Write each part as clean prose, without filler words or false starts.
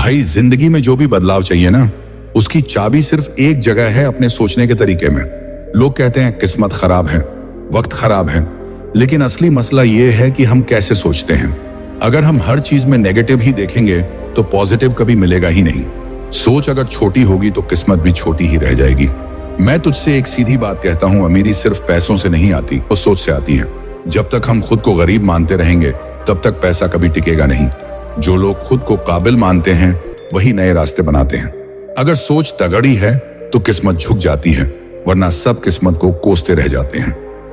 भाई जिंदगी में जो भी बदलाव चाहिए ना, उसकी चाबी सिर्फ एक जगह है, अपने सोचने के तरीके में। लोग कहते हैं किस्मत खराब है, वक्त खराब है, लेकिन असली मसला यह है कि हम कैसे सोचते हैं। अगर हम हर चीज में नेगेटिव ही देखेंगे तो पॉजिटिव कभी मिलेगा ही नहीं। सोच अगर छोटी होगी तो किस्मत भी छोटी ही रह जाएगी। मैं तुझसे एक सीधी बात कहता हूं, अमीरी सिर्फ पैसों से नहीं आती, वो सोच से आती है। जब तक हम खुद को गरीब मानते रहेंगे तब तक पैसा कभी टिकेगा नहीं। जो लोग खुद को काबिल मानते हैं वही नए रास्ते बनाते हैं। अगर सोच तगड़ी है तो किस्मत झुक जाती है, वरना सब किस्मत को कोसते रह जाते हैं।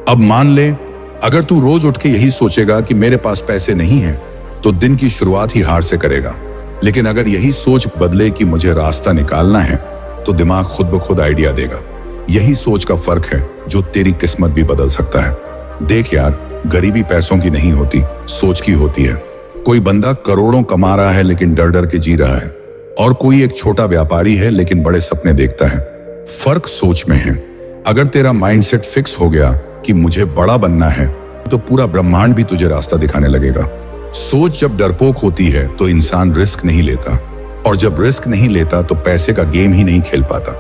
अब मान ले, अगर तू रोज उठ के यही सोचेगा कि मेरे पास पैसे नहीं है, तो दिन की शुरुआत ही हार से करेगा। लेकिन अगर यही सोच बदले कि मुझे रास्ता निकालना है, तो दिमाग खुद ब खुद आइडिया देगा। यही सोच का फर्क है जो तेरी किस्मत भी बदल सकता है। देख यार, गरीबी पैसों की नहीं होती, सोच की होती है। कोई बंदा करोड़ों कमा रहा है लेकिन डर डर के जी रहा है, और कोई एक छोटा व्यापारी है लेकिन बड़े सपने देखता है। फर्क सोच में है। अगर तेरा माइंडसेट फिक्स हो गया कि मुझे बड़ा बनना है, तो पूरा ब्रह्मांड भी तुझे रास्ता दिखाने लगेगा। सोच जब डरपोक होती है तो इंसान रिस्क नहीं लेता, और जब रिस्क नहीं लेता तो पैसे का गेम ही नहीं खेल पाता।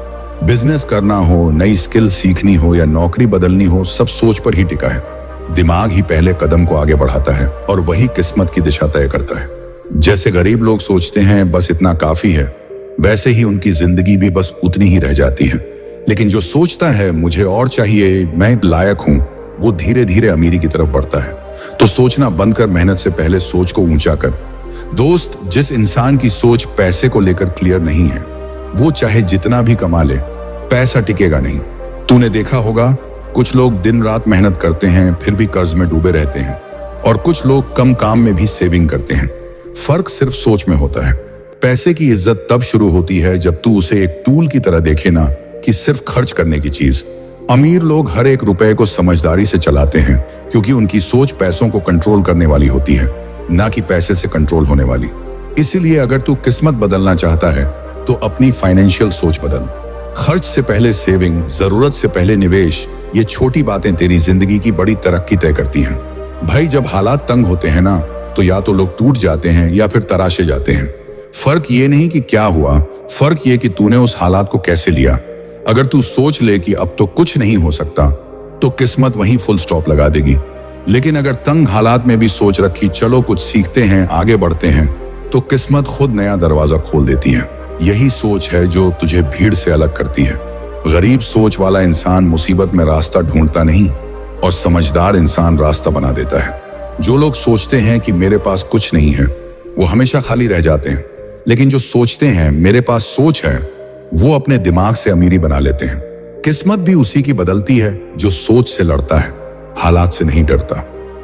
बिजनेस करना हो, नई स्किल सीखनी हो या नौकरी बदलनी हो, सब सोच पर ही टिका है। दिमाग ही पहले कदम को आगे बढ़ाता है और वही किस्मत की दिशा तय करता है। जैसे गरीब लोग सोचते हैं बस इतना काफी है, वैसे ही उनकी जिंदगी भी बस उतनी ही रह जाती है। लेकिन जो सोचता है मुझे और चाहिए, मैं लायक हूं, वो धीरे धीरे अमीरी की तरफ बढ़ता है। तो सोचना बंद कर, मेहनत से पहले सोच को ऊंचा कर। दोस्त, जिस इंसान की सोच पैसे को लेकर क्लियर नहीं है, वो चाहे जितना भी कमा ले, पैसा टिकेगा नहीं। तूने देखा होगा, कुछ लोग दिन रात मेहनत करते हैं फिर भी कर्ज में डूबे रहते हैं, और कुछ लोग कम काम में भी सेविंग करते हैं। फर्क सिर्फ सोच में होता है। पैसे की इज्जत तब शुरू होती है जब तू उसे एक टूल की तरह देखे ना कि सिर्फ खर्च करने की चीज। अमीर लोग हर एक रुपए को समझदारी से चलाते हैं क्योंकि उनकी सोच पैसों को कंट्रोल करने वाली होती है, ना कि पैसे से कंट्रोल होने वाली। इसीलिए अगर तू किस्मत बदलना चाहता है तो अपनी फाइनेंशियल सोच बदल। खर्च से पहले सेविंग, जरूरत से पहले निवेश, ये छोटी बातें तेरी जिंदगी की बड़ी तरक्की तय करती हैं। भाई, जब हालात तंग होते हैं ना, तो या तो लोग टूट जाते हैं या फिर तराशे जाते हैं। फर्क ये नहीं कि क्या हुआ, फर्क ये कि तूने उस हालात को कैसे लिया। अगर तू सोच ले कि अब तो कुछ नहीं हो सकता, तो किस्मत वहीं फुल स्टॉप लगा देगी। लेकिन अगर तंग हालात में भी सोच रखी, चलो कुछ सीखते हैं, आगे बढ़ते हैं, तो किस्मत खुद नया दरवाजा खोल देती है। यही सोच है जो तुझे भीड़ से अलग करती है। गरीब सोच वाला इंसान मुसीबत में रास्ता ढूंढता नहीं, और समझदार इंसान रास्ता बना देता है। जो लोग सोचते हैं कि मेरे पास कुछ नहीं है, वो हमेशा खाली रह जाते हैं। लेकिन जो सोचते हैं मेरे पास सोच है, वो अपने दिमाग से अमीरी बना लेते हैं। किस्मत भी उसी की बदलती है जो सोच से लड़ता है, हालात से नहीं डरता।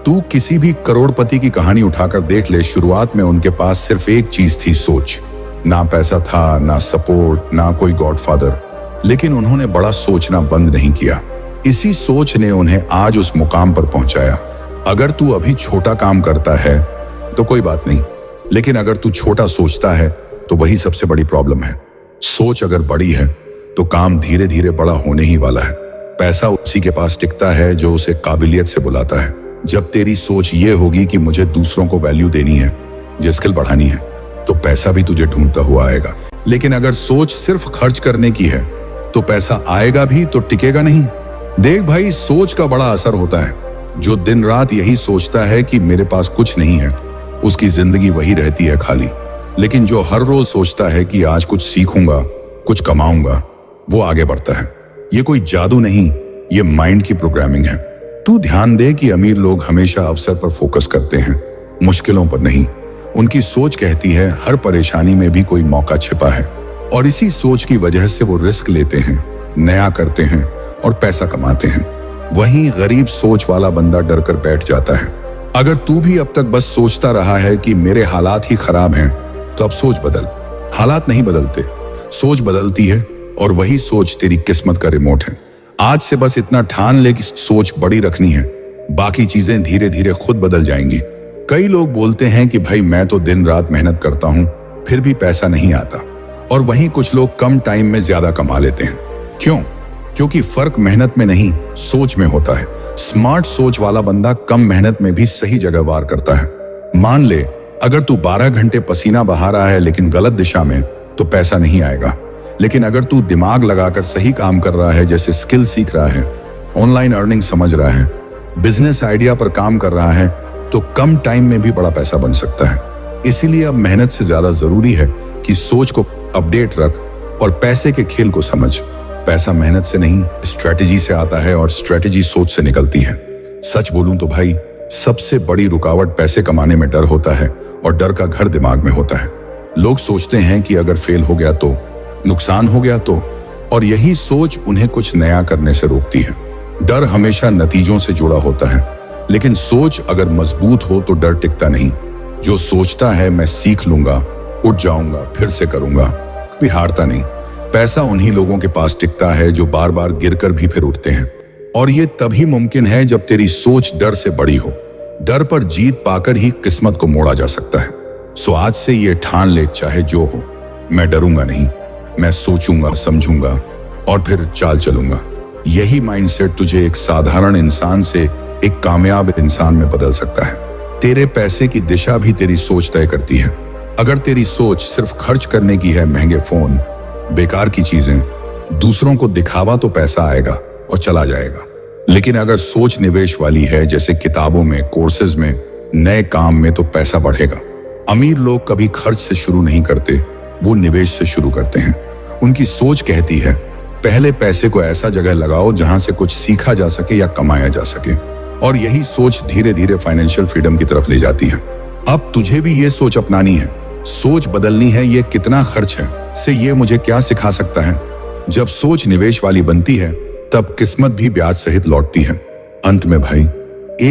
तू किसी भी करोड़पति की कहानी उठाकर देख ले, शुरुआत में उनके पास सिर्फ एक चीज थी, सोच। ना पैसा था, ना सपोर्ट, ना कोई गॉडफादर, लेकिन उन्होंने बड़ा सोचना बंद नहीं किया। इसी सोच ने उन्हें आज उस मुकाम पर पहुंचाया। अगर तू अभी छोटा काम करता है तो कोई बात नहीं, लेकिन अगर तू छोटा सोचता है तो वही सबसे बड़ी प्रॉब्लम है। सोच अगर बड़ी है तो काम धीरे धीरे बड़ा होने ही वाला है। पैसा उसी के पास टिकता है जो उसे काबिलियत से बुलाता है। जब तेरी सोच ये होगी कि मुझे दूसरों को वैल्यू देनी है, जो स्किल बढ़ानी है, तो पैसा भी तुझे ढूंढता हुआ आएगा। लेकिन अगर सोच सिर्फ खर्च करने की है, तो पैसा आएगा भी तो टिकेगा नहीं। देख भाई, सोच का बड़ा असर होता है। जो दिन रात यही सोचता है कि मेरे पास कुछ नहीं है, उसकी जिंदगी वही रहती है खाली। लेकिन जो हर रोज सोचता है कि आज कुछ सीखूंगा, कुछ कमाऊंगा, वो आगे बढ़ता है। ये कोई जादू नहीं, ये माइंड की प्रोग्रामिंग है। तू ध्यान दे कि अमीर लोग हमेशा अवसर पर फोकस करते हैं, मुश्किलों पर नहीं। उनकी सोच कहती है हर परेशानी में भी कोई मौका छिपा है, और इसी सोच की वजह से वो रिस्क लेते हैं, नया करते हैं और पैसा कमाते हैं। वहीं गरीब सोच वाला बंदा डर कर बैठ जाता है। अगर तू भी अब तक बस सोचता रहा है कि मेरे हालात ही खराब हैं, तो अब सोच बदल। हालात नहीं बदलते, सोच बदलती है, और वही सोच तेरी किस्मत का रिमोट है। आज से बस इतना ठान ले कि सोच बड़ी रखनी है, बाकी चीजें धीरे धीरे खुद बदल जाएंगी। कई लोग बोलते हैं कि भाई मैं तो दिन रात मेहनत करता हूं, फिर भी पैसा नहीं आता, और वहीं कुछ लोग कम टाइम में ज्यादा कमा लेते हैं। क्यों? क्योंकि फर्क मेहनत में नहीं, सोच में होता है। स्मार्ट सोच वाला बंदा कम मेहनत में भी सही जगह वार करता है। मान ले अगर तू 12 घंटे पसीना बहा रहा है लेकिन गलत दिशा में, तो पैसा नहीं आएगा। लेकिन अगर तू दिमाग लगाकर सही काम कर रहा है, जैसे स्किल सीख रहा है, ऑनलाइन अर्निंग समझ रहा है, बिजनेस आइडिया पर काम कर रहा है, तो कम टाइम में भी बड़ा पैसा बन सकता है। इसीलिए अब मेहनत से ज्यादा जरूरी है कि सोच को अपडेट रख और पैसे के खेल को समझ। पैसा मेहनत से नहीं, स्ट्रेटेजी से आता है और स्ट्रेटेजी सोच से निकलती है। सच बोलूं तो भाई, सबसे बड़ी रुकावट पैसे कमाने में डर होता है, और डर का घर दिमाग में होता है। लोग सोचते हैं कि अगर फेल हो गया तो, नुकसान हो गया तो, और यही सोच उन्हें कुछ नया करने से रोकती है। डर हमेशा नतीजों से जुड़ा होता है, लेकिन सोच अगर मजबूत हो तो डर टिकता नहीं। जो सोचता है मैं सीख लूंगा, उठ जाऊंगा, फिर से करूंगा, भी हारता नहीं। पैसा उन्हीं लोगों के पास टिकता है जो बार बार गिरकर भी फिर उठते हैं। और ये तभी मुमकिन है जब तेरी सोच डर से बड़ी हो। डर पर जीत पाकर ही किस्मत को मोड़ा जा सकता है। सो आज से ये ठान ले, चाहे जो हो, मैं डरूंगा नहीं, मैं सोचूंगा, समझूंगा और फिर चाल चलूंगा। यही माइंडसेट तुझे एक साधारण इंसान से एक कामयाब इंसान में बदल सकता है। तेरे पैसे की दिशा भी तेरी सोच तय करती है। अगर तेरी सोच सिर्फ खर्च करने की है, महंगे फोन, बेकार की चीजें, दूसरों को दिखावा, तो पैसा आएगा और चला जाएगा। लेकिन अगर सोच निवेश वाली है, जैसे किताबों में, कोर्सेज में, नए काम में, तो पैसा बढ़ेगा। अमीर लोग कभी खर्च से शुरू नहीं करते, वो निवेश से शुरू करते हैं। उनकी सोच कहती है पहले पैसे को ऐसा जगह लगाओ जहां से कुछ सीखा जा सके या कमाया जा सके। और यही सोच धीरे धीरे फाइनेंशियल फ्रीडम की तरफ ले जाती है। अब तुझे भी ये सोच अपनानी है। सोच बदलनी है, ये कितना खर्च है से ये मुझे क्या सिखा सकता है। जब सोच निवेश वाली बनती है, तब किस्मत भी ब्याज सहित लौटती है। अंत में भाई,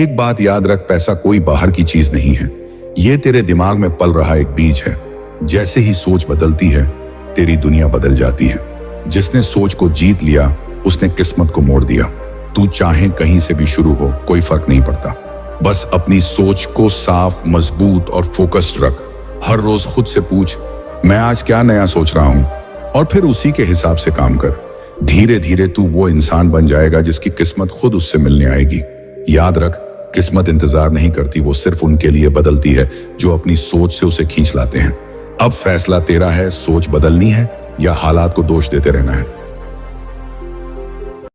एक बात याद रख, पैसा कोई बाहर की चीज नहीं है, ये तेरे दिमाग में पल रहा एक बीज है। जैसे ही सोच बदलती है, तेरी दुनिया बदल जाती है। जिसने सोच को जीत लिया, उसने किस्मत को मोड़ दिया। तू चाहे कहीं से भी शुरू हो, कोई फर्क नहीं पड़ता। बस अपनी सोच को साफ, मजबूत और फोकस्ड रख। हर रोज खुद से पूछ, मैं आज क्या नया सोच रहा हूं, और फिर उसी के हिसाब से काम कर। धीरे धीरे तू वो इंसान बन जाएगा जिसकी किस्मत खुद उससे मिलने आएगी। याद रख, किस्मत इंतजार नहीं करती, वो सिर्फ उनके लिए बदलती है जो अपनी सोच से उसे खींच लाते हैं। अब फैसला तेरा है, सोच बदलनी है या हालात को दोष देते रहना है।